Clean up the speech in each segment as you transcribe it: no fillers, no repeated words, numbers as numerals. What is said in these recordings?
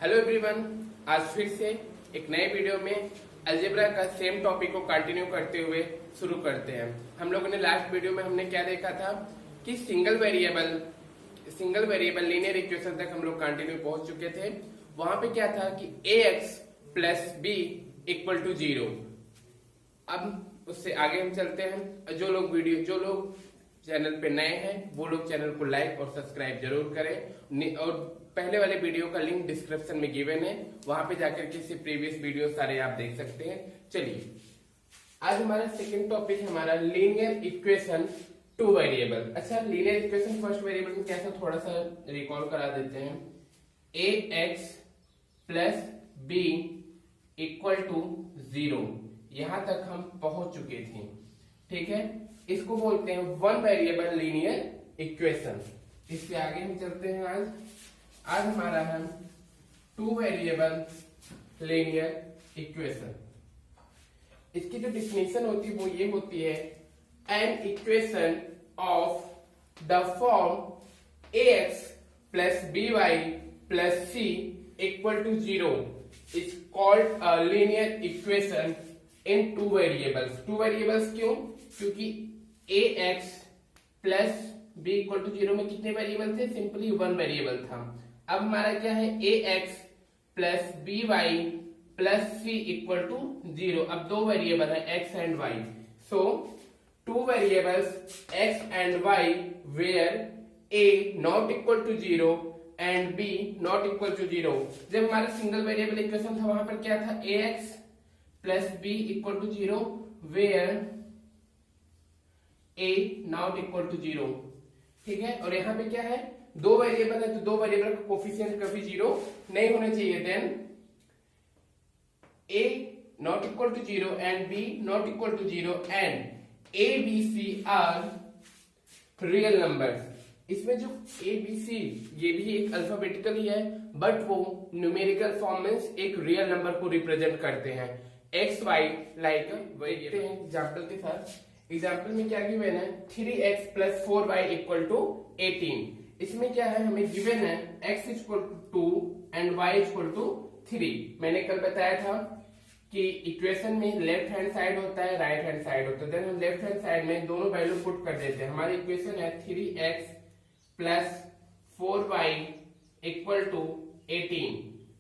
Hello everyone, आज फिर से एक नए वीडियो में अलजेब्रा का सेम टॉपिक को कंटिन्यू करते हुए शुरू करते हैं। हम लोगों ने लास्ट वीडियो में हमने क्या देखा था कि सिंगल वेरिएबल लीनियर इक्वेशन तक हम लोग कंटिन्यू पहुंच चुके थे। वहां पे क्या था कि ax plus b equal to 0। अब उससे आगे हम चलते हैं। जो लोग चैनल पे नए हैं वो लोग चैनल को लाइक और सब्सक्राइब जरूर करें और पहले वाले वीडियो का लिंक डिस्क्रिप्शन में गिवन है, वहां पे जाकर के प्रीवियस वीडियो सारे आप देख सकते हैं। चलिए, आज हमारा सेकंड टॉपिक है हमारा लीनियर इक्वेशन टू वेरिएबल। अच्छा, लीनियर इक्वेशन फर्स्ट वेरिएबल में कैसा थोड़ा सा रिकॉल करा देते हैं। ax plus b equal to 0, यहां तक हम पहुंच चुके थे। ठीक है, इसको बोलते हैं वन वेरिएबल लीनियर इक्वेशन। इससे आगे हम चलते हैं। आज हमारा है टू वेरिएबल लीनियर इक्वेशन। इसकी जो डिफिनेशन होती है वो ये होती है, an equation of the form ax plus by plus c equal to 0 is called a linear equation in two variables. Two variables क्यों? क्योंकि ax plus b equal to 0 में कितने वेरिएबल थे? सिंपली वन वेरिएबल था। अब हमारा क्या है, ax plus by plus c equal to 0। अब दो वेरिएबल है x and y। So two variables x and y where a not equal to 0 and b not equal to 0। जब हमारा सिंगल वेरिएबल इक्वेशन था वहां पर क्या था, ax plus b equal to 0 where a not equal to 0। ठीक है, और यहाँ पे क्या है, दो वेरिएबल है तो दो वेरिएबल का कोफिशिएंट कभी 0 नहीं होने चाहिए। Then a not equal to 0 and b not equal to 0 and a b c are real numbers. इसमें जो a b c ये भी एक अल्फाबेटिकल ही है, बट वो न्यूमेरिकल फॉर्म में एक रियल नंबर को रिप्रेजेंट करते हैं। x y लाइक एग्जाम्पल के साथ। एग्जाम्पल में क्या गिवन है, 3x plus 4y equal to 18। इसमें क्या है, हमें गिवन है x equal to 2 and y equal to 3। मैंने कल बताया था कि इक्वेशन में लेफ्ट हैंड साइड होता है, राइट हैंड साइड होता है। देन हम लेफ्ट हैंड साइड में दोनों वैल्यू पुट कर देते हैं। हमारी इक्वेशन है 3x plus 4y equal to 18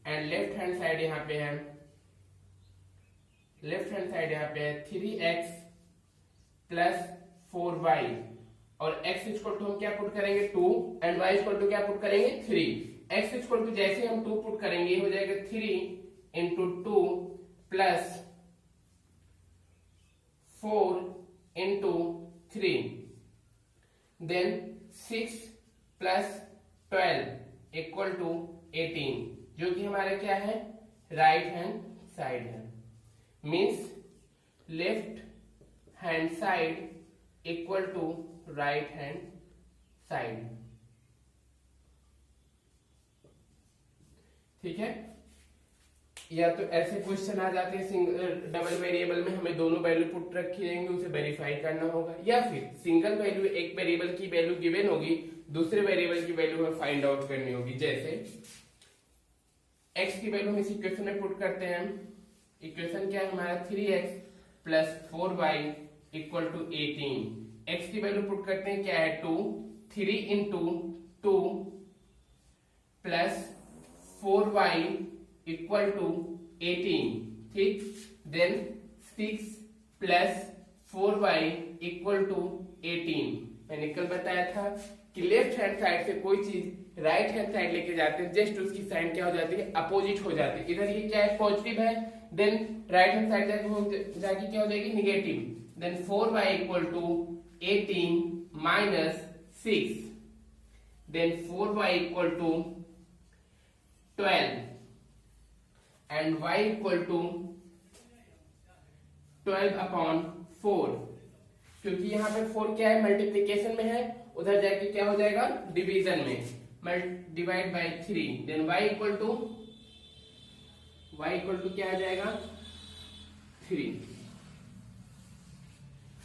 and left hand side यहाँ पे है 3x प्लस 4y और x इक्वल टू हम क्या पुट करेंगे 2 एंड y इक्वल टू क्या पुट करेंगे 3। x इक्वल टू जैसे हम 2 पुट करेंगे हो जाएगा 3 into 2 plus 4 into 3, then 6 plus 12 equal to 18, जो कि हमारा क्या है, राइट हैंड साइड है। Means left hand side equal to right hand side. ठीक है, या तो ऐसे क्वेश्चन आ जाते हैं डबल वेरिएबल में हमें दोनों वैल्यू पुट रखी रहेंगे, उसे वेरीफाई करना होगा, या फिर सिंगल वैल्यू एक वेरिएबल की वैल्यू गिवन होगी, दूसरे वेरिएबल की वैल्यू हमें फाइंड आउट करनी होगी। जैसे x की वैल्यू हम इस इक्वेशन में पुट करते हैं। इक्वेशन क्या है हमारा, 3x plus 4y equal to 18। x की वैल्यू पुट करते हैं, क्या है 2, 3 into 2 plus 4y equal to 18। ठीक, then 6 plus 4y equal to 18। मैंने कल बताया था कि लेफ्ट हैंड साइड से कोई चीज राइट हैंड साइड लेके जाते हैं, जस्ट उसकी साइन क्या हो जाती है, अपोजिट हो जाती है। इधर ये क्या है, पॉजिटिव है, देन राइट हैंड साइड जाके क्या हो जाएगी, negative. Then 4y equal to 18 minus 6, then 4y equal to 12 and y equal to 12 upon 4। क्योंकि यहाँ पे 4 क्या है, मल्टीप्लीकेशन में है, उधर जाके क्या हो जाएगा, डिवीजन में, divide by 3। Then y equal to क्या आ जाएगा 3।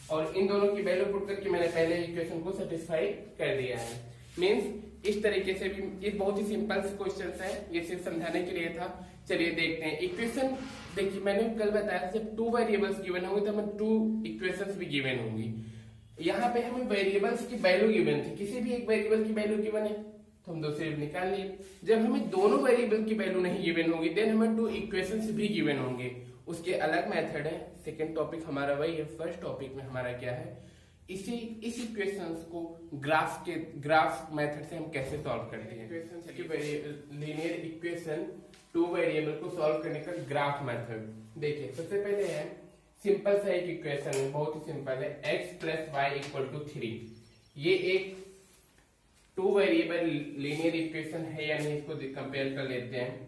और इन दोनों की वैल्यू पुट करके मैंने पहले इक्वेशन को सेटिस्फाई कर दिया है। मींस इस तरीके से भी, ये बहुत ही सिंपल क्वेश्चन है, ये सिर्फ समझाने के लिए था। चलिए देखते हैं इक्वेशन। देखिए मैंने कल बताया जब 2 वेरिएबल्स गिवन होंगे तो हमें 2 इक्वेशंस भी गिवन होंगी। यहाँ पे हमें वेरिएबल्स की वैल्यू गिवन थी, किसी भी एक वेरिएबल की वैल्यू गिवन है तो हम दूसरे निकाल लिए। जब हमें दोनों वेरिएबल की वैल्यू नहीं गिवन होगी देन हमें 2 इक्वेशंस भी गिवन होंगे, उसके अलग मेथड है। सेकंड टॉपिक हमारा वही है। फर्स्ट टॉपिक में हमारा क्या है, इस इक्वेशंस को ग्राफ मेथड से हम कैसे सॉल्व करते हैं। लीनियर इक्वेशन 2 वेरिएबल को सॉल्व करने का ग्राफ मेथड देखिए। सबसे पहले है सिंपल सा एक इक्वेशन है, बहुत ही सिंपल है, x plus y equal to 3। ये एक 2 वेरिएबल लीनियर इक्वेशन है या नहीं, इसको कंपेयर कर लेते हैं।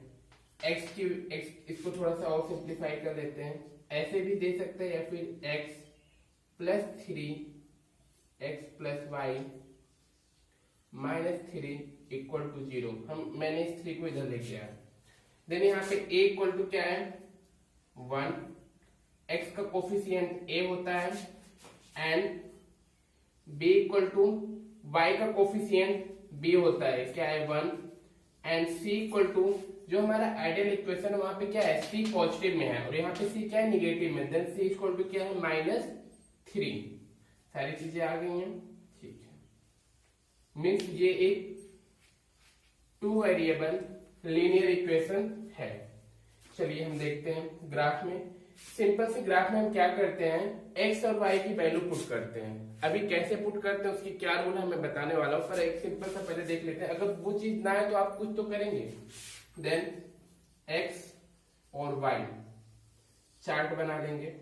इसको थोड़ा सा और सिंप्लीफाई कर लेते हैं, ऐसे भी दे सकते हैं, या फिर x plus 3 x plus y minus 3 equal to 0। मैंने इस 3 को इधर लेके आया। देन यहाँ पे a इक्वल टू क्या है 1, x का कोफिशिएंट a होता है, and b equal to y का कोफिशिएंट b होता है, क्या है 1, एंड c इक्वल टू जो हमारा आइडियल इक्वेशन है वहां पे क्या है c पॉजिटिव में है और यहाँ पे c क्या है निगेटिव में, देन c इक्वल टू क्या है -3। सारी चीजें आ गई हैं, ठीक है। मीन्स ये एक 2 वेरिएबल लीनियर इक्वेशन है। चलिए हम देखते हैं ग्राफ में। सिंपल से ग्राफ में हम क्या करते हैं, x और y की वैल्यू पुट करते हैं। अभी कैसे पुट करते हैं उसकी क्या रूल है मैं बताने वाला हूं, पर एक सिंपल सा पहले देख लेते हैं। अगर वो चीज ना है तो आप कुछ तो करेंगे। देन x और y चार्ट बना लेंगे।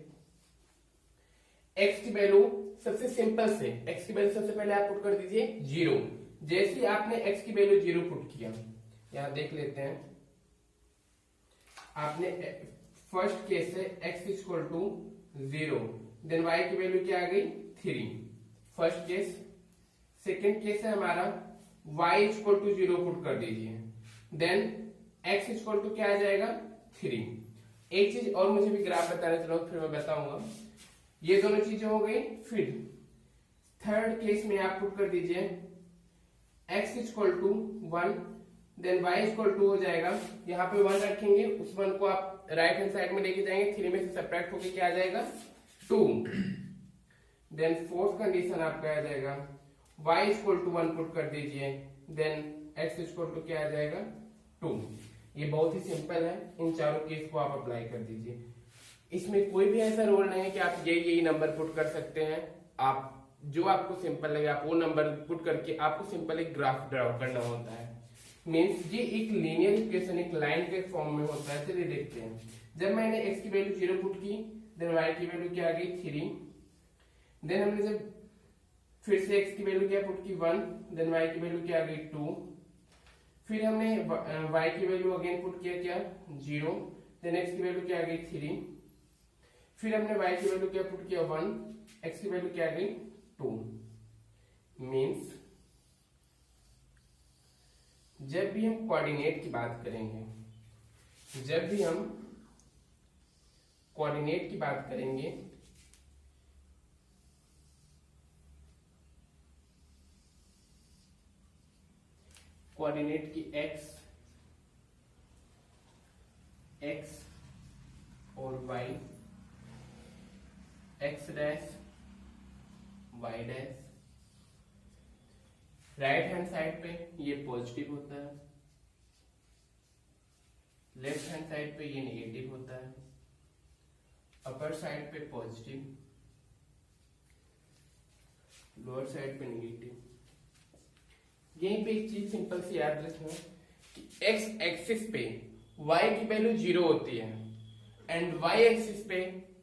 x की वैल्यू सबसे सिंपल से, x की वैल्यू सबसे पहले आप पुट कर दीजिए 0। जैसे ही आपने x की वैल्यू 0 पुट किया, यहां देख लेते हैं, आपने फर्स्ट केस है x equal to 0, then y की वैल्यू क्या आ गई 3, फर्स्ट केस। सेकेंड केस है हमारा y इक्वल टू 0 पुट कर दीजिए, देन x इक्वल टू क्या आ जाएगा 3। एक चीज और मुझे भी ग्राफ बताने चलो, फिर मैं बताऊंगा। ये दोनों चीजें हो गई। फिर थर्ड केस में आप पुट कर दीजिए x equal to 1, then y equal to हो जाएगा, यहाँ पे 1 रखेंगे, उस 1 को आप राइट हैंड साइड में लेके जाएंगे, 3 में से सब्ट्रैक्ट होके क्या आ जाएगा 2। देन फोर्थ कंडीशन आपका आ जाएगा y इक्वल टू 1 पुट कर दीजिए, देन x इक्वल टू क्या आ जाएगा 2। ये बहुत ही सिंपल है, इन चारों केस को आप अप्लाई कर दीजिए। इसमें कोई भी ऐसा रूल नहीं है कि आप यही नंबर पुट कर सकते हैं। आप जो आपको सिंपल लगे आप वो नंबर पुट करके आपको सिंपल एक ग्राफ ड्रॉ करना होता है। मीन्स ये एक लीनियर इक्वेशन एक लाइन के फॉर्म में होता है। चलिए देखते हैं। जब मैंने x की वैल्यू 0 पुट की, देन y की वैल्यू क्या आ गई 3, देन हमने जब फिर से x की वैल्यू क्या पुट की 1, देन y की वैल्यू क्या आ गई 2, फिर हमने y की वैल्यू अगेन पुट किया क्या 0, देन x की वैल्यू क्या आ गई 3, फिर हमने y की वैल्यू क्या पुट किया 1, x की वैल्यू क्या आ गई 2। मीन्स जब भी हम कोऑर्डिनेट की बात करेंगे, जब भी हम कोऑर्डिनेट की बात करेंगे, कोऑर्डिनेट की x और y, x dash y dash, right hand side पे ये पॉजिटिव होता है, लेफ्ट हैंड साइड पे ये नेगेटिव होता है, अपर साइड पे पॉजिटिव, लोअर साइड पे नेगेटिव। यहीं पे एक चीज सिंपल सी याद रखना कि x एक्सिस पे y की वैल्यू 0 होती है एंड y एक्सिस पे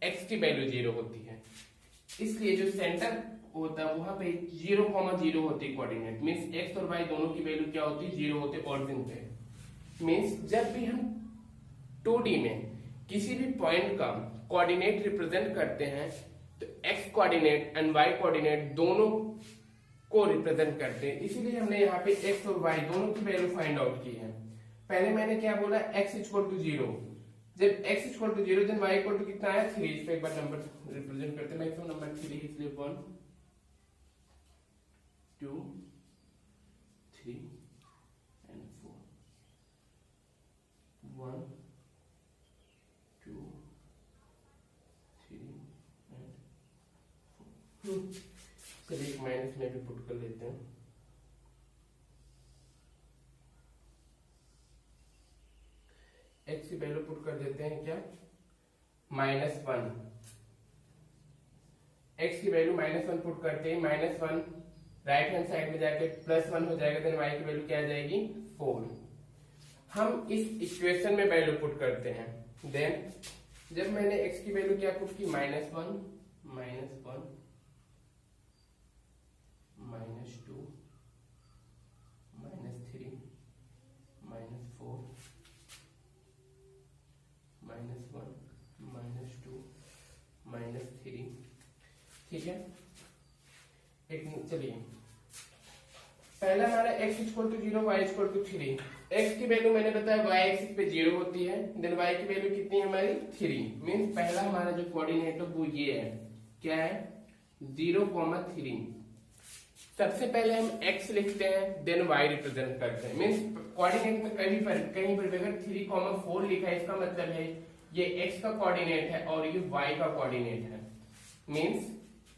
x की वैल्यू 0 होती है। इसलिए जो सेंटर होता है वहां पे 0,0 होती है कोऑर्डिनेट। मींस x और y दोनों की वैल्यू क्या होती है 0 होते ओरिजिन पे। मींस जब भी हम 2D में किसी भी पॉइंट का कोऑर्डिनेट रिप्रेजेंट करते हैं तो x coordinate and y coordinate दोनों को रिप्रेजेंट करते हैं। इसीलिए हमने यहाँ पे x और y दोनों की वैल्यू फाइंड आउट की है। पहले मैंने क्या बोला x इक्वल टू 0, जब x equal to 0 then y equal to कितना है 3। इस पे एक बार नंबर रिप्रेजेंट करते हैं, मैक्सिमम नंबर 3 इसलिए 1 2 3 चलिए एक माइनस में भी पुट कर लेते हैं। एक्स की वैल्यू पुट कर देते हैं क्या, -1। एक्स की वैल्यू -1 पुट करते हैं, -1 राइट हैंड साइड में जाके +1 हो जाएगा, देन वाई की वैल्यू क्या आ जाएगी 4। हम इस इक्वेशन में वैल्यू पुट करते हैं, देन जब मैंने x की वैल्यू क्या पुट की, -1, -1, -2, -3, -4, -1, -2, -3, ठीक है। एक चलिए पहला हमारा x = 0, y = 3। x की वैल्यू मैंने बताया y एक्सिस पे 0 होती है, देन y की वैल्यू कितनी है हमारी 3। मींस पहला हमारा जो कोऑर्डिनेट है वो ये है, क्या है 0,3। सबसे पहले हम x लिखते हैं, देन y रिप्रेजेंट करते हैं। मींस कोऑर्डिनेट में कहीं पर अगर 3,4 लिखा है, इसका मतलब है ये x का कोऑर्डिनेट है और ये y का कोऑर्डिनेट है। मींस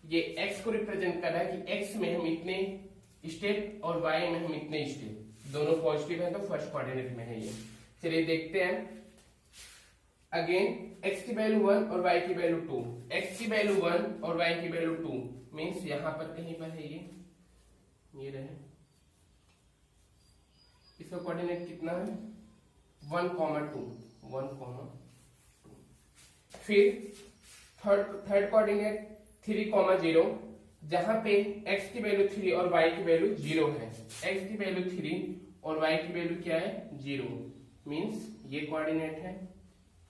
ये x को रिप्रेजेंट कर रहा है कि x में हम इतने स्टेप और y में हम इतने स्टेप, दोनों पॉजिटिव है तो फर्स्ट कोऑर्डिनेट में है ये। चलिए देखते हैं अगेन, x की वैल्यू 1 और y की वैल्यू 2, x की वैल्यू 1 और y की वैल्यू 2, मींस यहां पर कहीं पर है ये रहे, इसका कोऑर्डिनेट कितना है 1,2, 1,2। फिर थर्ड कोऑर्डिनेट 3,0, जहां पे x की वैल्यू 3 और y की वैल्यू 0 है। x की वैल्यू 3 और y की वैल्यू क्या है 0, मींस ये कोऑर्डिनेट है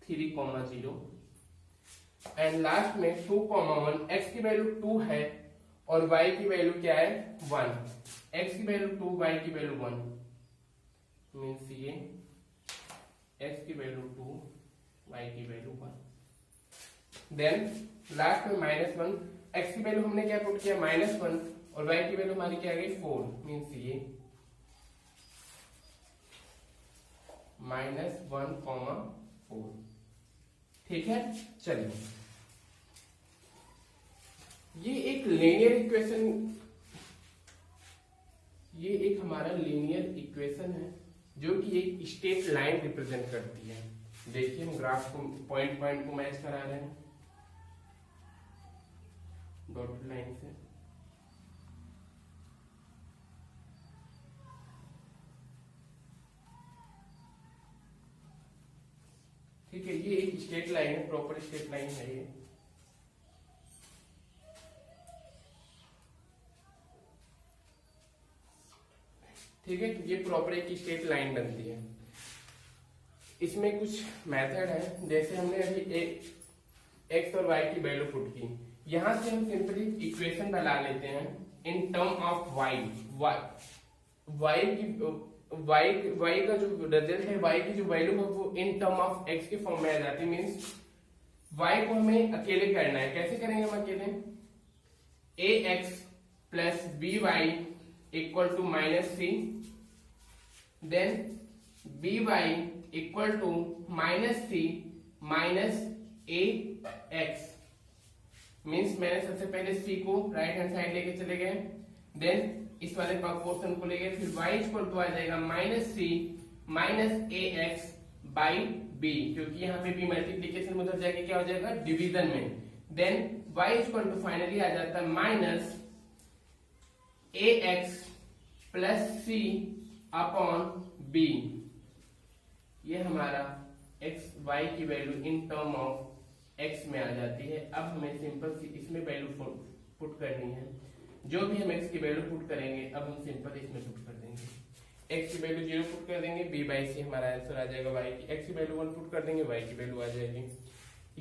3,0। एंड लास्ट में 2,1, x की वैल्यू 2 है और y की वैल्यू क्या है 1। x की वैल्यू 2, y की वैल्यू 1, मींस ये x की वैल्यू 2, y की वैल्यू 1। देन लास्ट में -1, x की वैल्यू हमने क्या पुट किया -1 और y की वैल्यू हमारी क्या आ गई 4, मींस ये -1,4। ठीक है। चलिए ये एक लीनियर इक्वेशन, ये एक हमारा लीनियर इक्वेशन है जो कि एक स्ट्रेट लाइन रिप्रेजेंट करती है। देखिए हम ग्राफ को पॉइंट को मैच करा रहे हैं डॉटेड लाइन से। ठीक है, ये एक स्ट्रेट लाइन है, प्रॉपर स्ट्रेट लाइन है ये। ठीक है, ये प्रॉपर एक स्ट्रेट लाइन बनती है। इसमें कुछ मेथड है, जैसे हमने अभी एक्स और वाई की वैल्यू पुट की, यहां से हम सिंपली इक्वेशन बना लेते हैं इन टर्म ऑफ वाई का जो रिजल्ट है, वाई की जो वैल्यू है वो इन टर्म ऑफ एक्स के फॉर्म में आ जाती है। मींस वाई को हमें अकेले करना है। कैसे करेंगे हम अकेले, ax plus by equal to -c, then by equal to -c minus ax। Means मैंने सबसे पहले c को राइट हैंड साइड लेके चले गए, देन इस वाले पोर्शन को ले गए, फिर y इक्वल टू आ जाएगा -c minus ax by b, क्योंकि यहाँ पे b मल्टीप्लीकेशन में उधर जाके क्या हो जाएगा डिवीजन में, then y equal to finally आ जाता है minus ax plus c upon b। ये हमारा x y की value in term of x में आ जाती है। अब हमें सिंपल सी इसमें वैल्यू पुट करनी है। जो भी हम x की वैल्यू पुट करेंगे अब हम सिंपल इसमें पुट कर देंगे। x की वैल्यू 0 पुट कर देंगे, b बाई c हमारा आंसर आ जाएगा। y की x की वैल्यू 1 पुट कर देंगे, y की वैल्यू आ जाएगी।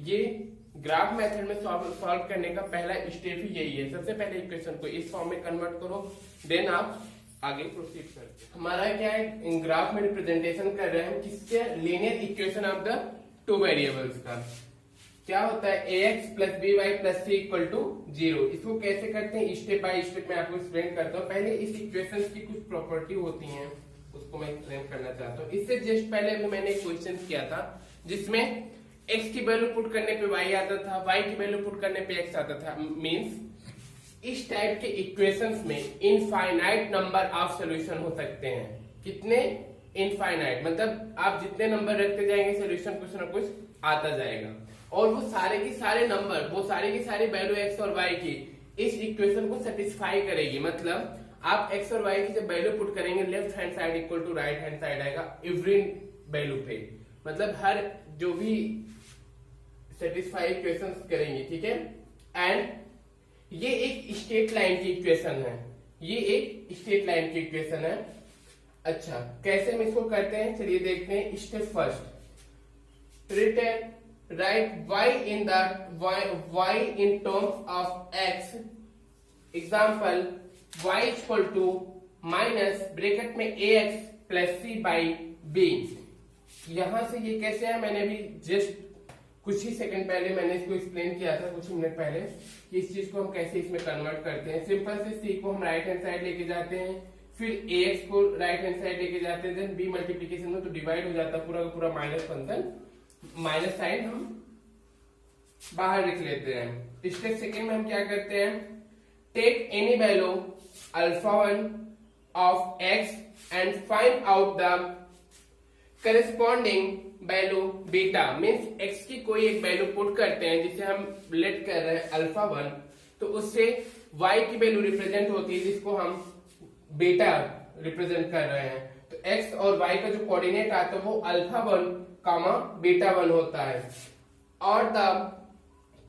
ये ग्राफ मेथड में सॉल्व करने का पहला स्टेप ही यही है। सबसे पहले इक्वेशन को इस फॉर्म में कन्वर्ट करो, देन आप आगे प्रोसीड करते हैं। हमारा क्या है, ग्राफ में रिप्रेजेंटेशन कर रहे हैं किसके, linear equation of the two variables का। क्या होता है ax plus by plus c equal to 0। इसको कैसे करते हैं स्टेप बाय स्टेप मैं आपको एक्सप्लेन करता हूँ। पहले इस इक्वेशन की कुछ प्रॉपर्टी होती हैं उसको मैं एक्सप्लेन करना चाहता हूँ। इससे जस्ट पहले अभी मैंने एक क्वेश्चन किया था जिसमें x की वैल्यू पुट करने पे y आता था, y की वैल्यू पुट करने पे x आता था। मींस इस टाइप के इक्वेशंस में इनफाइनाइट नंबर ऑफ सॉल्यूशन हो सकते हैं। कितने? इनफाइनाइट, मतलब आप जितने नंबर रखते जाएंगे सोल्यूशन कुछ ना कुछ आता जाएगा, और वो सारे की सारे नंबर, वो सारी की सारी वैल्यू एक्स और वाई की इस इक्वेशन को सेटिस्फाई करेगी। मतलब आप एक्स और वाई की जब वैल्यू पुट करेंगे, left hand side equal to right hand side आएगा एवरी वैल्यू पे, मतलब हर जो भी सेटिस्फाई इक्वेशन करेंगे, ठीक है। एंड ये एक स्ट्रेट लाइन की इक्वेशन है, ये एक स्ट्रेट लाइन की इक्वेशन है। अच्छा, कैसे हम इसको करते हैं, चलिए देखते हैं। Step first, return write y in the y in terms of x, example y equal to minus bracket में ax plus c by b। यहां से ये कैसे है, मैंने भी जस्ट कुछ ही सेकंड पहले मैंने इसको एक्सप्लेन किया था, कुछ मिनट पहले, कि इस चीज को हम कैसे इसमें कन्वर्ट करते हैं। सिंपल से c को हम राइट हैंड साइड लेके जाते हैं, फिर ax को राइट हैंड साइड लेके जाते हैं, देन b मल्टीप्लीकेशन में तो डिवाइड हो जाता है पूरा का पूरा माइनस फंक्शन, माइनस साइन हम बाहर लिख लेते हैं। स्टेप सेकंड में हम क्या करते हैं, take any value alpha 1 of x and find out the corresponding value beta. Means x की कोई एक वैल्यू पुट करते हैं, जिसे हम लेट कर रहे हैं अल्फा 1, तो उससे y की वैल्यू रिप्रेजेंट होती है, जिसको हम बीटा रिप्रेजेंट कर रहे हैं। तो x और y का जो कोऑर्डिनेट आता है वो अल्फा 1 कामा बीटा 1 होता है, और the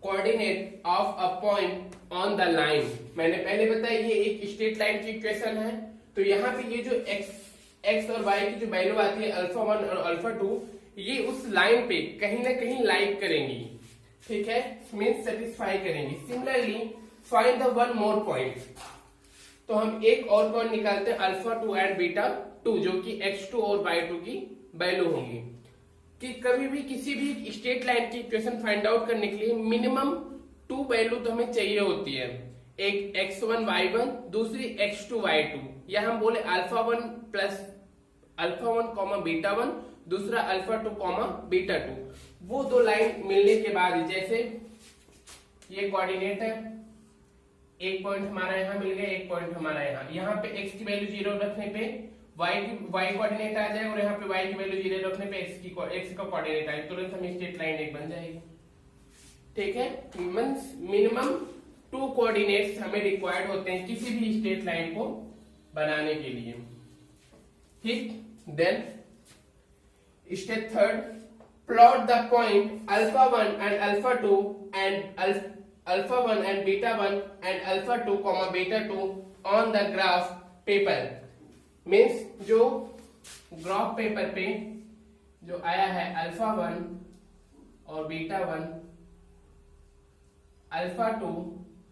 coordinate of a point on the line. मैंने पहले बताया ये एक स्ट्रेट लाइन की इक्वेशन है, तो यहाँ पे ये जो x और y की जो वैल्यू आती है अल्फा 1 और अल्फा 2, ये उस लाइन पे कहीं ना कहीं लाइक करेंगी, ठीक है, मीन्स सेटिस्फाई करेंगी। Similarly find the one more point, तो हम एक और पॉइंट निकालते हैं अल्फा 2 एंड बीटा 2, जो कि x2 और y2 की वैल्यू होंगी। कि कभी भी किसी भी स्ट्रेट लाइन की इक्वेशन फाइंड आउट करने के लिए मिनिमम 2 वैल्यू तो हमें चाहिए होती है, एक x1 y1, दूसरी x2 y2, या हम बोले alpha 1 plus alpha 1 comma beta 1, दूसरा अल्फा 2 कॉमा बीटा 2। वो दो लाइन मिलने के बाद, जैसे ये कोऑर्डिनेट है, एक पॉइंट हमारा यहाँ मिल गया, एक पॉइंट हमारा यहाँ पे x की वैल्यू 0 रखने पे y कोऑर्डिनेट आ जाए, और यहाँ पे y की वैल्यू 0 रखने पे x का कोऑर्डिनेट आए, तुरंत हमें स्ट्रेट लाइन एक बन जाएगी, ठीक है। मींस मिनिमम 2 कोऑर्डिनेट्स हमें रिक्वायर्ड होते हैं किसी भी स्ट्रेट लाइन को बनाने के लिए, ठीक। Then step third, plot the point alpha 1 and alpha 2 and alpha 1 and beta 1 and alpha 2 comma beta 2 on the graph paper. Means जो ग्राफ पेपर पे जो आया है अल्फा 1 और बीटा 1, अल्फा 2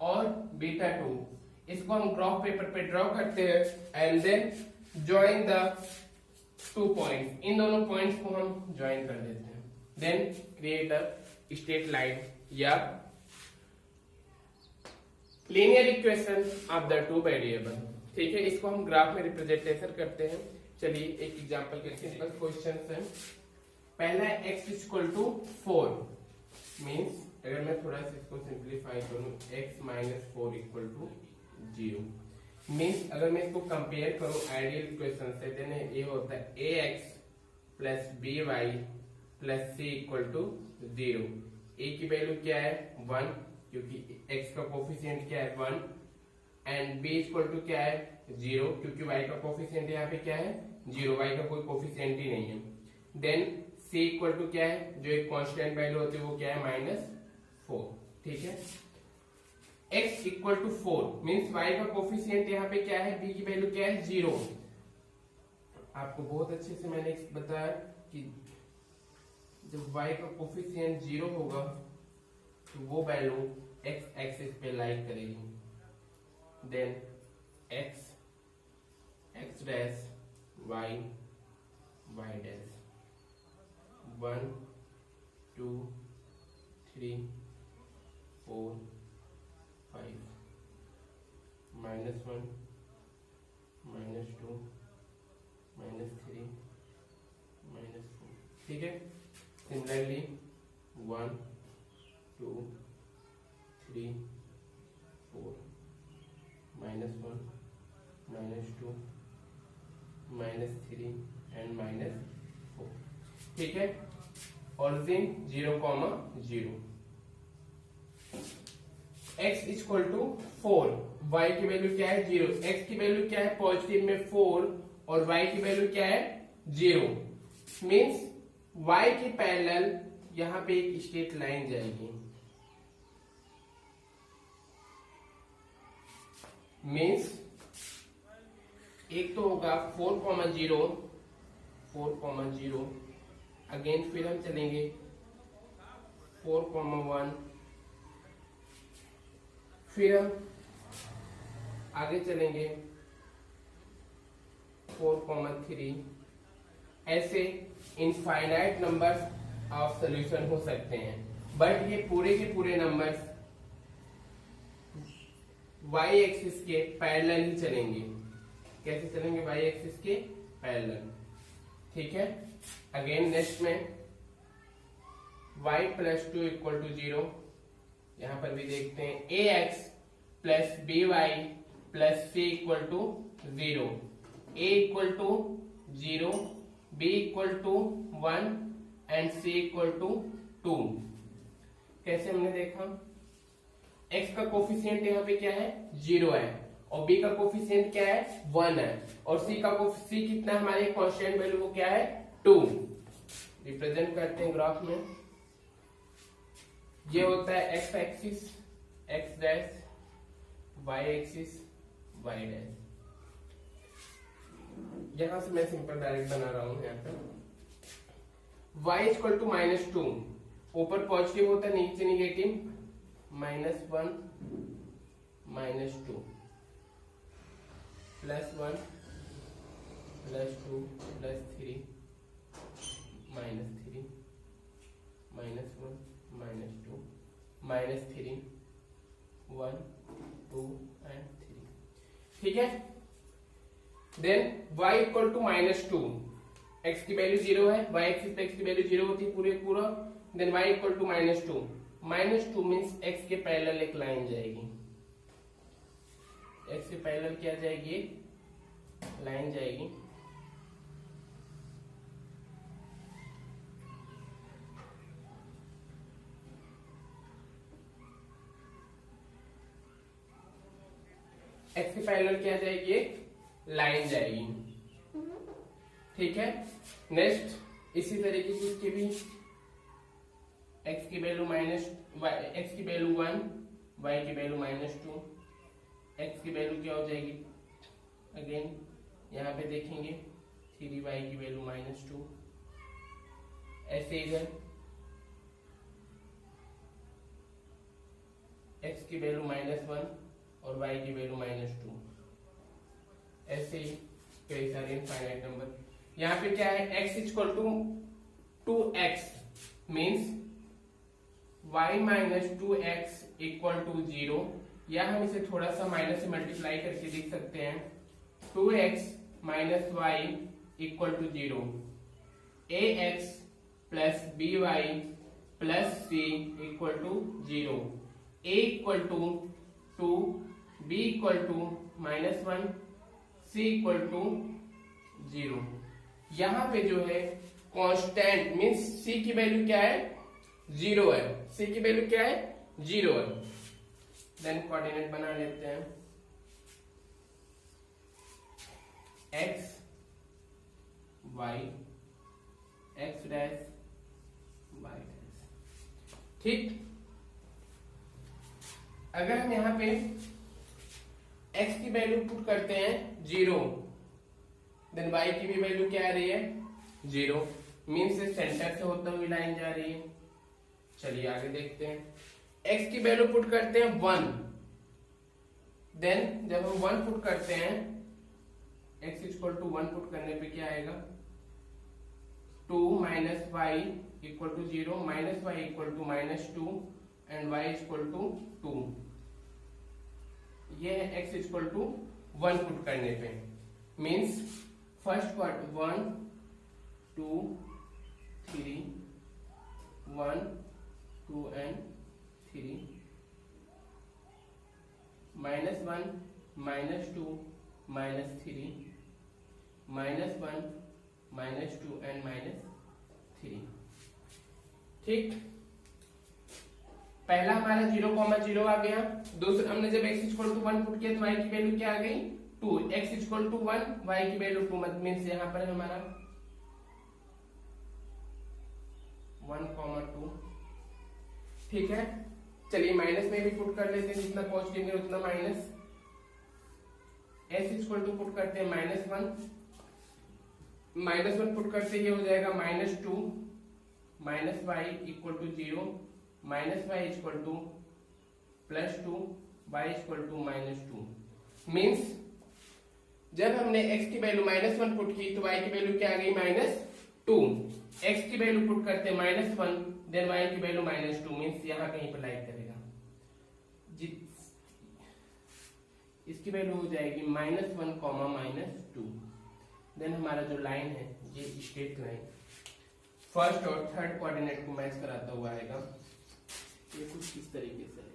और बीटा 2, इसको हम ग्राफ पेपर पे ड्रॉ करते हैं, and then join the 2 points, इन दोनों पॉइंट्स को हम ज्वाइन कर देते हैं, then create a straight line या linear equation of the 2 variable, ठीक है। इसको हम ग्राफ में रिप्रेजेंटेशन करते हैं। चलिए एक एग्जांपल करते हैं, क्वेश्चन है। पहला है x इक्वल टू 4, मीन्स अगर मैं थोड़ा सा इसको सिंप्लीफाई करूं, x minus 4 equal to 0, means अगर मैं इसको कंपेयर करूं आइडियल इक्वेशन से, देन ये होता है ax plus by plus c equal to 0। a की वैल्यू क्या है 1, क्योंकि x का कोफिशिएंट क्या है 1, एंड b इक्वल टू क्या है 0, क्योंकि y का कोफिशिएंट यहाँ पे क्या है 0, y का कोई कोफिशिएंट ही नहीं है। देन c इक्वल टू क्या है, जो एक कांस्टेंट वैल्यू होती है वो क्या है -4, ठीक है। x equal to 4 means y का कोफिशिएंट यहाँ पे क्या है, b की वैल्यू क्या है 0। आपको बहुत अच्छे से मैंने बताया कि जब y का कोफिशिएंट 0 होगा तो वो वैल्यू x एक्सिस पे लाइक करेगी, then x dash y dash 1 2 3 4 5 -1 -2 -3 -4, ठीक है। Similarly 1 2 3 4 -1 -2 -3 and -4। ठीक है, origin 0,0। x equal to 4, y की वैल्यू क्या है 0, x की वैल्यू क्या है पॉजिटिव में 4 और y की वैल्यू क्या है 0। मीन्स y की पैरेलल यहां पे एक स्ट्रेट लाइन जाएगी। मीन्स एक तो होगा 4,0 4,0, अगेन फिर हम चलेंगे 4,1, फिर हम आगे चलेंगे 4,3। ऐसे इनफाइनाइट नंबर्स ऑफ सॉल्यूशन हो सकते हैं, बट ये पूरे के पूरे नंबर्स y एक्सिस के पैरेलल ही चलेंगे। कैसे चलेंगे? y एक्सिस के पैरेलल। ठीक है, अगेन नेक्स्ट में y + 2 = 0। यहां पर भी देखते हैं ax + by + c = 0, a = 0, b = 1 and c = 2। कैसे हमने देखा? x का कोफिशिएंट यहाँ पे क्या है 0 है, और b का कोफिशिएंट क्या है 1 है, और c कितना हमारे कांस्टेंट वैल्यू वो क्या है 2। रिप्रेजेंट करते हैं ग्राफ में। ये होता है x axis x dash, y axis y dash. यहां से मैं सिंपल डायरेक्ट बना रहा हूं। यहाँ पे y = -2, ऊपर पॉजिटिव होता है नीचे निगेटिव, -1 -2 +1 +2 +3 -3 -1 -2 -3 1 2 एंड 3। ठीक है, देन y = -2, x की वैल्यू 0 है, y एक्सिस पे x की वैल्यू 0 होती है पूरा। देन y = -2, -2 मीन्स x के पैरेलल एक लाइन जाएगी। x के पैरेलल क्या जाएगी? लाइन जाएगी। x के पैरेलल क्या जाएगी? लाइन जाएगी। ठीक है, नेक्स्ट इसी तरीके से इसके भी x की वैल्यू x की वैल्यू 1, y की वैल्यू -2, x की वैल्यू क्या हो जाएगी? अगेन यहाँ पे देखेंगे 3y की वैल्यू -2। ऐसे इधर x की वैल्यू -1 और y की वैल्यू -2। ऐसे ही कई सारे इनफाइनाइट नंबर। यहाँ पे क्या है? x = 2x means y - 2x = 0, या हम इसे थोड़ा सा माइनस से मल्टीप्लाई करके लिख सकते हैं 2x - y = 0, ax + by + c = 0, a = 2, b = -1, c = 0। यहाँ पे जो है कांस्टेंट मीन्स c की वैल्यू क्या है 0 है, c की वैल्यू क्या है 0 है। देन कोऑर्डिनेट बना लेते हैं x y x dash y dash. ठीक, अगर हम यहाँ पे x की वैल्यू पुट करते हैं 0, देन y की भी वैल्यू क्या आ रही है 0, मीन्स सेंटर से होता हुई लाइन जा रही है। चलिए आगे देखते हैं। x की वैल्यू पुट करते हैं 1, देन जब हम 1 पुट करते हैं x = 1 पुट करने पे क्या आएगा 2 - y = 0, -y = -2 एंड y = 2। ये है x = 1 पुट करने पे। Means first part 1 2 3 1 2 and 3 -1 -2 -3 -1 -2 and -3। ठीक, पहला हमारा 0,0 आ गया। दूसरा हमने जब x इक्वल टू 1 पुट किया तो y की वैल्यू क्या आ गई 2, x इक्वल टू 1 y की वैल्यू 2, मतलब मीन्स यहाँ पर हमारा 1,2। ठीक है, चलिए माइनस में भी पुट कर लेते हैं, जितना पॉजिटिव है उतना minus. s equal to put करते हैं -1, -1 पुट करते ही हो जाएगा -2 -y equal to 0 -y equal to +2 y equal to -2। Means जब हमने x की वैल्यू -1 पुट की तो y की वैल्यू क्या आ गई -2। x की वैल्यू पुट करते हैं -1 देन y की वैल्यू -2, मीन्स यहाँ कहीं पर लाइक करेगा, इसकी वैल्यू हो जाएगी -1, -2। देन हमारा जो लाइन है ये स्ट्रेट लाइन फर्स्ट और थर्ड कोऑर्डिनेट को मैच कराता हुआ आएगा। ये कुछ इस तरीके से आएगा।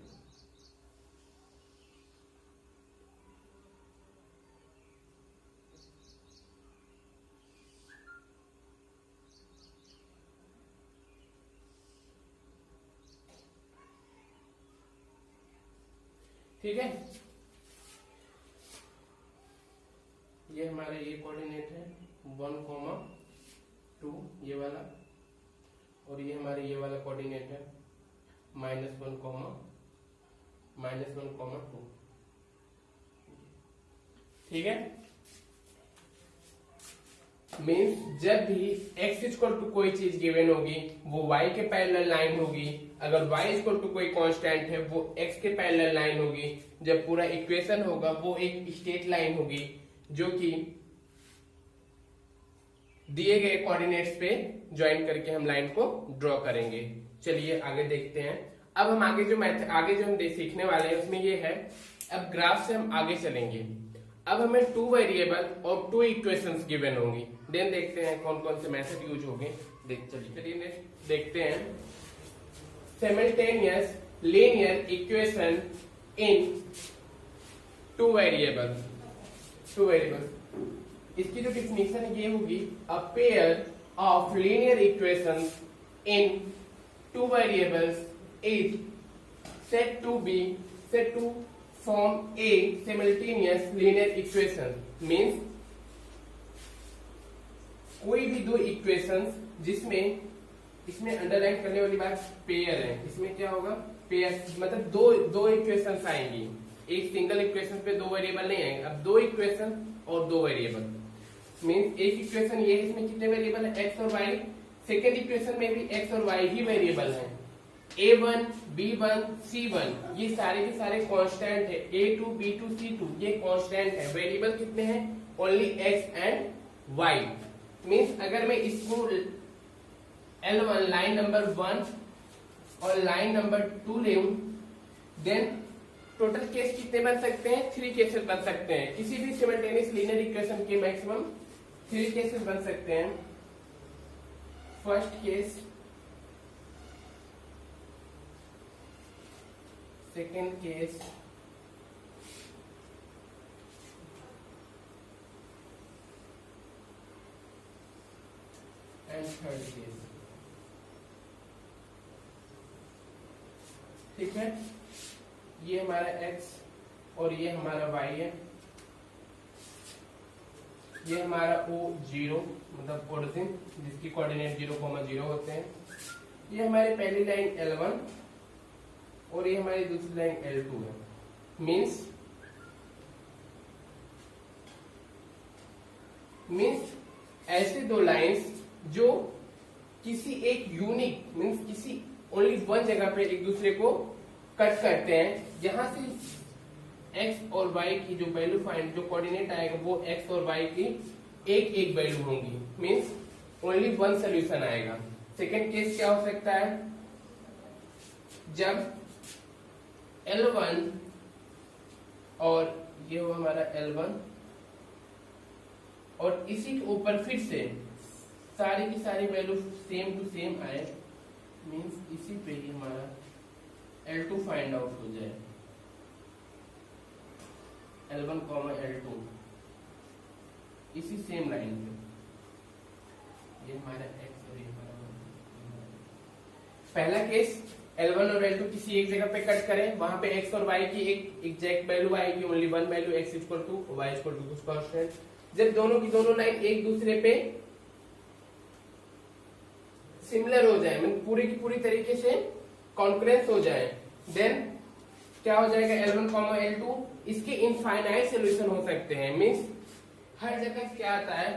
ठीक है, ये हमारा ये कोऑर्डिनेट है 1,2 ये वाला, और ये हमारे ये वाला कोऑर्डिनेट है -1,2। ठीक है, मीन्स जब भी x इक्वल टू कोई चीज गिवन होगी वो y के पैरेलल लाइन होगी, अगर y इक्वल टू कोई कांस्टेंट है वो x के पैरेलल लाइन होगी। जब पूरा इक्वेशन होगा वो एक स्ट्रेट लाइन होगी जो कि दिए गए कोऑर्डिनेट्स पे ज्वाइन करके हम लाइन को ड्रॉ करेंगे। चलिए आगे देखते हैं। अब हम आगे जो हम सीखने वाले हैं उसमें ये है, अब ग्राफ से हम आगे चलेंगे। अब हमें 2 वेरिएबल और 2 इक्वेशंस गिवन होंगी, देन देखते हैं कौन कौन से मेथड यूज होंगे। चलिए देखते हैं। सिमिल्टेनियस लीनियर इक्वेशन इन 2 वेरिएबल। इसकी जो डिफिनीशन ये होगी, a pair of linear equations in 2 variables is said to form a simultaneous linear equation। means कोई भी 2 इक्वेशंस जिसमें, इसमें अंडरलाइन करने वाली बात पेयर है, इसमें क्या होगा पेयर, मतलब दो इक्वेशंस आएंगी। एक सिंगल इक्वेशन पे 2 वेरिएबल नहीं आएंगे। अब 2 इक्वेशन और 2 वेरिएबल, मीन्स एक इक्वेशन ये है, इसमें कितने वेरिएबल है x और y। सेकेंड इक्वेशन में भी x और y ही वेरिएबल है। A1, B1, C1 ये सारे के सारे कांस्टेंट है। A2, B2, C2 ये कांस्टेंट है। वेरिएबल कितने हैं only x and y। Means अगर मैं इसको L1 लाइन नंबर 1 और लाइन नंबर 2 ले, देन टोटल केस कितने बन सकते हैं 3 केसेस बन सकते हैं। किसी भी सिमल्टेनियस लीनियर इक्वेशन के मैक्सिमम 3 केसेस बन सकते हैं। First case, second case, and third case. ठीक है, ये हमारा x और ये हमारा y है। ये हमारा O0 मतलब ओरिजिन जिसकी कोऑर्डिनेट 0,0 होते हैं। ये हमारी पहली लाइन L1 और ये हमारी दूसरी लाइन L2 है। मीन्स ऐसे 2 लाइंस जो किसी एक यूनिक मीन्स किसी ओनली 1 जगह पे एक दूसरे को कट करते हैं, जहां से x और y की जो वैल्यू फाइंड, जो कोऑर्डिनेट आएगा वो x और y की एक वैल्यू होंगी। मीन्स ओनली 1 सोल्यूशन आएगा। सेकेंड केस क्या हो सकता है, जब L1 और ये हो हमारा L1 और इसी के ऊपर फिर से सारी की सारी वैल्यू सेम टू सेम आए, मीन्स इसी पे ही हमारा L2 फाइंड आउट हो जाए। L1 कॉमा L2 इसी सेम लाइन पे, ये हमारा x और ये हमारा पहला केस L1 और L2 किसी एक जगह पे कट करें, वहां पे x और y की एक एग्जैक्ट वैल्यू आएगी, only one value, x equal to y equal to कुछ कांस्टेंट। जब दोनों की दोनों लाइन एक दूसरे पे सिमिलर हो जाए, मतलब पूरी की पूरी तरीके से कॉन्करेंस हो जाए, देन क्या हो जाएगा L1 कॉमा L2, इसके इनफाइनाइट सोल्यूशन हो सकते हैं। मीन्स हर जगह क्या आता है,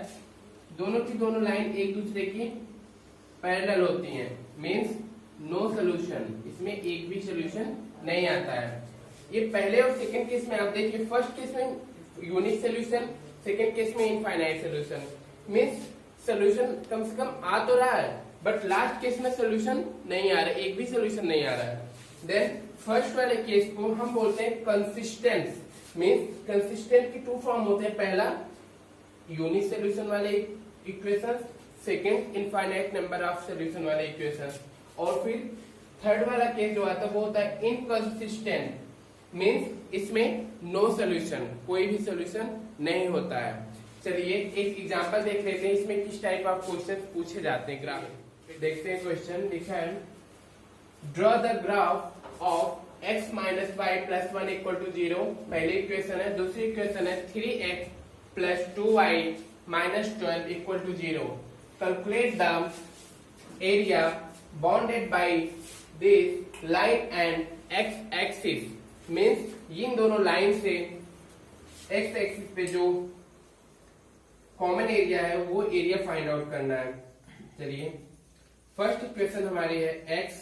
दोनों की दोनों लाइन एक दूसरे की पैरेलल होती हैं, मीन्स नो सोल्यूशन, इसमें एक भी सोल्यूशन नहीं आता है। ये पहले और सेकंड केस में आप देखिए, फर्स्ट केस में यूनिक सोल्यूशन, सेकंड केस में इनफाइनाइट सोल्यूशन, मीन्स सोल्यूशन कम से कम आ तो रहा है, बट लास्ट केस में सोल्यूशन नहीं आ रहा है, एक भी सोल्यूशन नहीं आ रहा है। देन फर्स्ट वाले केस को हम बोलते हैं कंसिस्टेंस, मीन्स कंसिस्टेंट की टू फॉर्म होते हैं, पहला यूनिक सोल्यूशन वाले equation, second infinite number of solution वाले इक्वेशन, और फिर थर्ड वाला केस जो आता है वो होता है इनकंसिस्टेंट, मीन्स इसमें नो सोल्यूशन, कोई भी सोल्यूशन नहीं होता है। चलिए एक एग्जांपल देख लेते हैं, इसमें किस टाइप ऑफ क्वेश्चन पूछे जाते हैं। ग्राफ देखते हैं, क्वेश्चन लिखा है draw the graph of x minus y plus 1 equal to 0, पहली इक्वेशन है। दूसरी इक्वेशन है 3x plus 2y minus 12 equal to 0, calculate the area bounded by this line and x axis, means इन दोनों लाइन से x axis पे जो common area है वो एरिया फाइंड आउट करना है। चलिए फर्स्ट इक्वेशन हमारी है x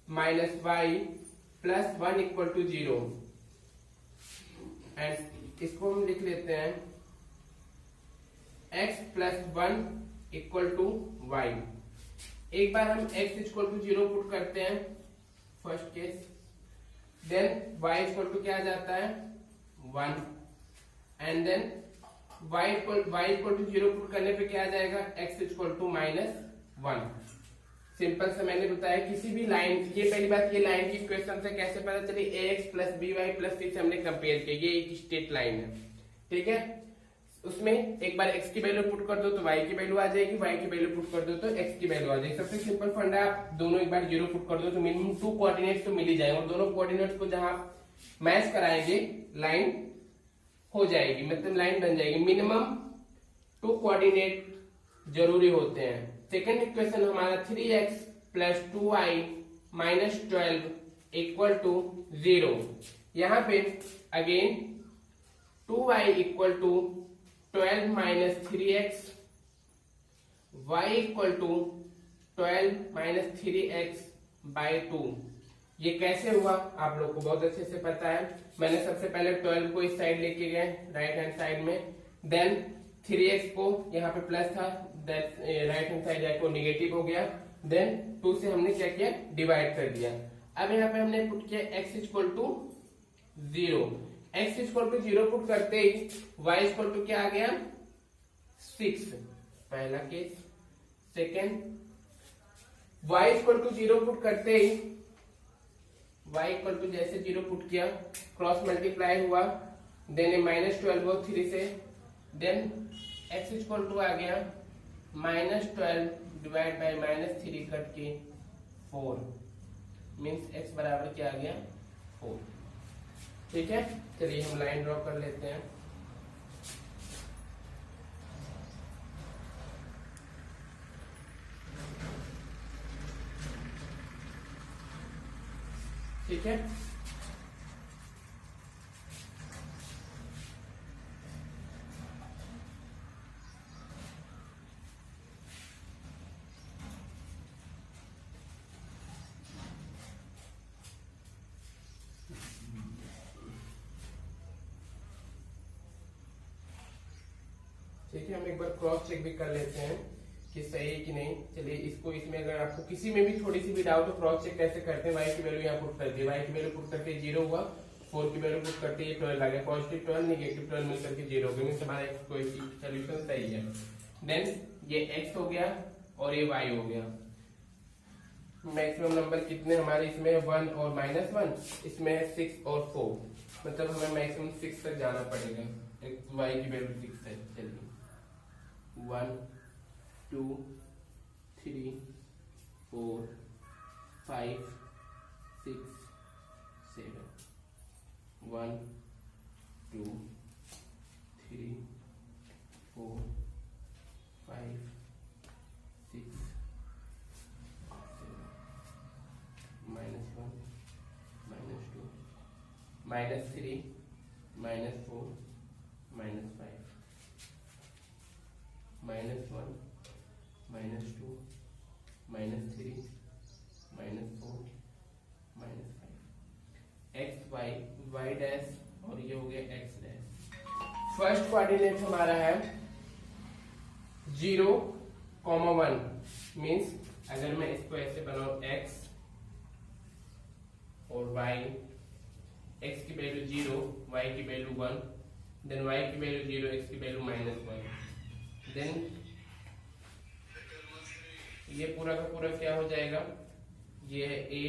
minus y plus 1 equal to 0, and इसको हम लिख लेते हैं x plus 1 equal to y. एक बार हम x इक्वल टू 0 पुट करते हैं first case, then y equal to क्या आ जाता है 1, and then y equal to 0 put करने पे क्या आ जाएगा x equal to minus 1। Simple से मैंने बताया किसी भी लाइन, ये पहली बात, ये लाइन की इक्वेशन से कैसे पता चली, ax प्लस by प्लस 6 हमने कंपेयर किया, ये एक स्ट्रेट लाइन है, ठीक है। उसमें एक बार x की वैल्यू पुट कर दो तो y की वैल्यू आ जाएगी, y की वैल्यू पुट कर दो तो x की वैल्यू आ जाएगी। सबसे सिंपल फंडा, आप दोनों एक बार 0 पुट कर दो तो मिनिमम 2 कोऑर्डिनेट्स तो मिल ही जाएंगे, और दोनों कोऑर्डिनेट्स को जहां मैच कराएंगे लाइन हो जाएगी, मतलब लाइन बन जाएगी। मिनिमम 2 कोऑर्डिनेट जरूरी होते हैं। सेकंड इक्वेशन हमारा 3x plus 2y minus 12 equal to 0, यहाँ पे again 2y equal to 12 minus 3x, y equal to 12 minus 3x by 2। ये कैसे हुआ आप लोग को बहुत अच्छे से पता है। मैंने सबसे पहले 12 को इस साइड लेके गए राइट हैंड साइड में, देन 3x को यहाँ पे प्लस था, राइट हैंड साइड जाके निगेटिव हो गया, देन 2 से हमने क्या किया डिवाइड कर दिया। अब यहाँ पे हमने पुट किया x equal to 0, x equal to 0 put करते ही y इक्वल टू क्या आ गया 6, पहला case. Second y equal to 0 put करते ही y इक्वल टू जैसे 0 पुट किया, क्रॉस मल्टीप्लाई हुआ, देन माइनस 12 वो 3 से, देन x इक्वल टू आ गया minus 12 divide by minus 3 cut के 4, मीन्स x बराबर क्या आ गया 4। ठीक है, चलिए हम लाइन ड्रॉ कर लेते हैं। ठीक है, ठीक है, हम एक बार क्रॉस चेक भी कर लेते हैं कि सही है कि नहीं। चलिए इसको, इसमें अगर आपको किसी में भी थोड़ी सी भी डाउट हो, क्रॉस चेक कैसे करते हैं। y की वैल्यू यहाँ पुट कर दी, y की वैल्यू पुट करके 0 हुआ, 4 की वैल्यू पुट करके 12 आ गया, पॉजिटिव 12 नेगेटिव 12 मिलकर के 0 हो गया, मीन्स हमारा कोई सोल्यूशन सही है। देन ये x हो गया और ये y हो गया, मैक्सिमम नंबर कितने हमारे इसमें 1 और -1, इसमें 6 और 4, मतलब हमें मैक्सिमम 6 तक जाना पड़ेगा। y की वैल्यू 6 है। चलिए 1 2 3 4 5 6 7 1 2 3 4 5 6 -1 -2 -3 -4 -5 -1 -2 -3 -4 -5 x y y डैश और ये हो गया x डैश। फर्स्ट कोऑर्डिनेट हमारा है 0, 1 मीन्स अगर मैं इसको ऐसे बनाऊं x और y, x की वैल्यू 0, y की वैल्यू 1, देन y की वैल्यू 0, x की वैल्यू -1, देन ये पूरा का पूरा क्या हो जाएगा, ये है a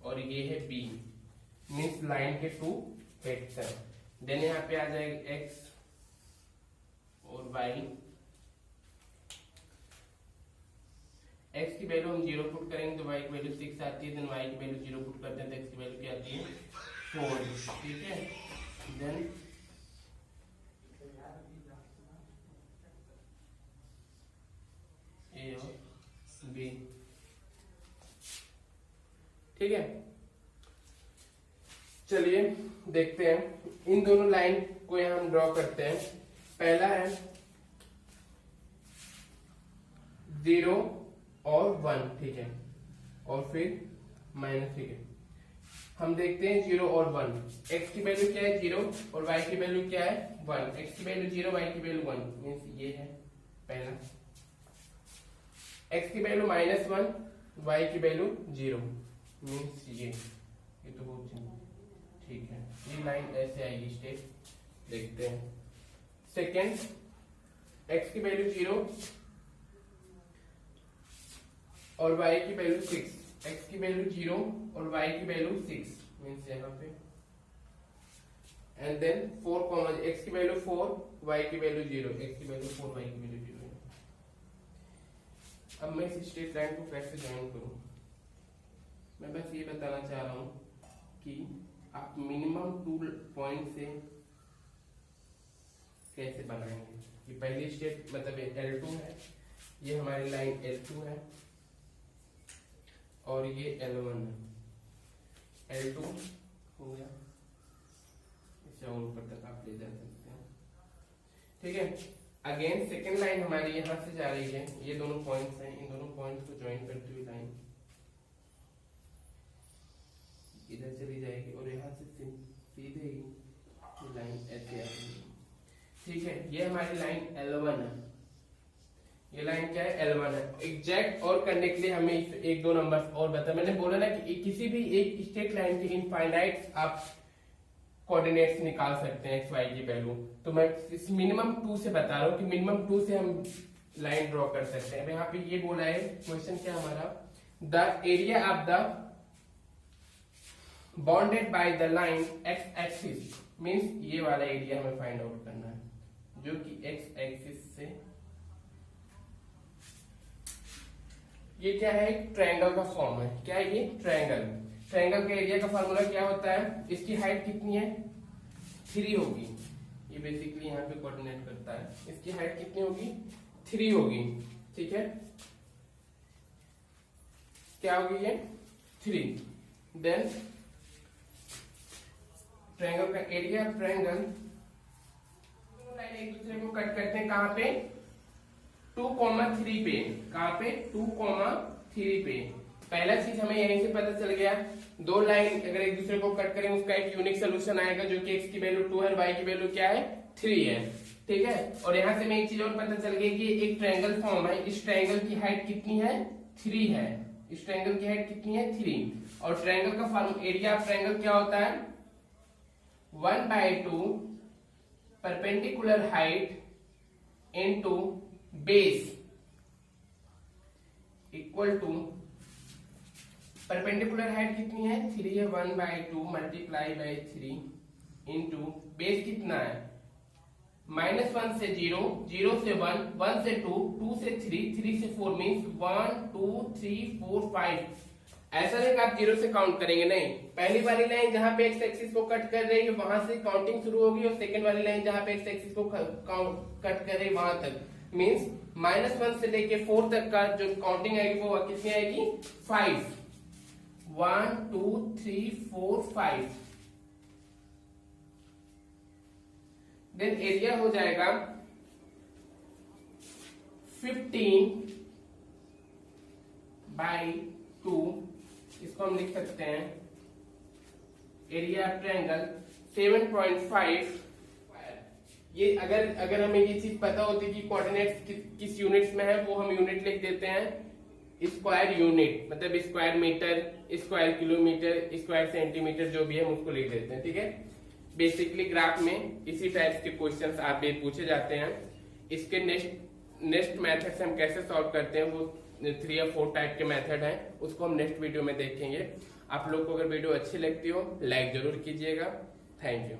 और ये है b, मीन्स लाइन के 2 हेड्स हैं। देन यहाँ पे आ जाएगा x और y, x की वैल्यू हम 0 पुट करेंगे तो y की वैल्यू 6 आती है, देन y की वैल्यू 0 पुट करते हैं तो x की वैल्यू क्या आती है 4, ठीक है। देन a और b, ठीक है। चलिए देखते हैं इन दोनों लाइन को यहां हम ड्रॉ करते हैं। पहला है 0 और 1, ठीक है, और फिर माइनस, ठीक है। हम देखते हैं 0 और 1, x की वैल्यू क्या है 0 और y की वैल्यू क्या है 1, x की वैल्यू 0, y की वैल्यू 1, मीन्स ये है पहला। x की वैल्यू -1, y की वैल्यू 0, मीन्स ये तो बहुत ठीक है। ये लाइन ऐसे आएगी स्टेप, देखते हैं। सेकेंड, x की वैल्यू 0 और y की वैल्यू 6, x की वैल्यू 0 और y की वैल्यू 6, मीन्स यहाँ पे, एंड देन 4, x की वैल्यू 4, y की वैल्यू 0, x की वैल्यू 4, y की वैल्यू 0 है। अब मैं इस स्ट्रेट लाइन को कैसे ज्वाइन करूं, मैं बस ये बताना चाह रहा हूं कि आप मिनिमम 2 पॉइंट से कैसे बनाएंगे। ये पहली स्टेप मतलब L2 है, ये हमारी लाइन L2 है और ये L1 है। L2 हो गया, इसे और ऊपर तक आप ले जा सकते हैं, ठीक है। अगेन सेकेंड लाइन हमारी यहां से जा रही है, ये दोनों पॉइंट्स हैं, इन दोनों पॉइंट्स को ज्वाइन करती हुई लाइन इधर चली जाएगी और यहाँ से सीधे ही लाइन ऐसे आएगी, ठीक है। ये हमारी लाइन L1 है, ये लाइन क्या है L1 है। एग्जैक्ट और करने के लिए हमें एक दो नंबर और बता, मैंने बोला ना कि किसी भी एक स्ट्रेट लाइन के इनफाइनाइट आप कोऑर्डिनेट्स निकाल सकते हैं x y की वैल्यू, तो मैं इस मिनिमम 2 से बता रहा हूँ कि मिनिमम 2 से हम लाइन ड्रॉ कर सकते हैं। यहाँ पे ये बोला है क्वेश्चन क्या हमारा, the area of the bounded by the line x axis, means ये वाला एरिया हमें फाइंड आउट करना है जो कि x एक्सिस से, ये क्या है एक ट्रायंगल का फॉर्म है। क्या है ये ट्रायंगल, ट्रायंगल का एरिया का फार्मूला क्या होता है, इसकी हाइट कितनी है 3 होगी, ये बेसिकली यहाँ पे कोऑर्डिनेट करता है, इसकी हाइट कितनी होगी 3 होगी, ठीक है। क्या होगी ये 3, देन ट्रायंगल का एरिया ऑफ ट्रायंगल, लाइन एक दूसरे को कट करते हैं कहां पे 2,3 पे, कहां पे 2,3 पे। पहला चीज हमें यहीं से पता चल गया, दो लाइन अगर एक दूसरे को कट करें उसका एक यूनिक सोल्यूशन आएगा जो कि x की वैल्यू 2 है और y की वैल्यू क्या है 3 है, ठीक है। और यहां से हमें एक चीज और पता चल गई कि एक ट्रायंगल फॉर्म है, इस ट्रायंगल की हाइट कितनी है 3 है, इस ट्रायंगल की हाइट कितनी है 3, और ट्रायंगल का फॉर्म एरिया ऑफ ट्रायंगल क्या होता है 1/2 perpendicular height into base equal to perpendicular height कितनी है 3 है 1/2 मल्टीप्लाई बाई 3 इंटू बेस कितना है -1 से 0, 0 से 1, 1 से 2, 2 से 3, 3 से 4 मीन्स 1 2 3 4 5। ऐसा नहीं कि आप 0 से काउंट करेंगे, नहीं, पहली वाली लाइन जहां पे एक्स एक्सिस को कट कर रही है वहां से काउंटिंग शुरू होगी और सेकंड वाली लाइन जहां पे एक्स एक्सिस को कट कर रही है वहां तक, मीन्स -1 से लेके 4 तक का जो काउंटिंग आएगी वो कितनी आएगी 5, 1 2 3 4 5। देन एरिया हो जाएगा 15/2, इसको हम लिख सकते हैं एरिया ट्रायंगल 7.5। ये अगर हमें ये चीज पता होती कि कोऑर्डिनेट्स किस यूनिट्स में है वो हम यूनिट लिख देते हैं स्क्वायर यूनिट, मतलब square metre, square kilometre, square centimetre, जो भी है हम उसको लिख देते हैं। ठीक है, बेसिकली ग्राफ में इसी टाइप के क्वेश्चंस आप पूछे जाते हैं। इसके नेक्स्ट मेथड से हम कैसे सॉल्व करते हैं वो 3 या 4 टाइप के मेथड हैं, उसको हम नेक्स्ट वीडियो में देखेंगे। आप लोग को अगर वीडियो अच्छी लगती हो लाइक जरूर कीजिएगा। Thank you.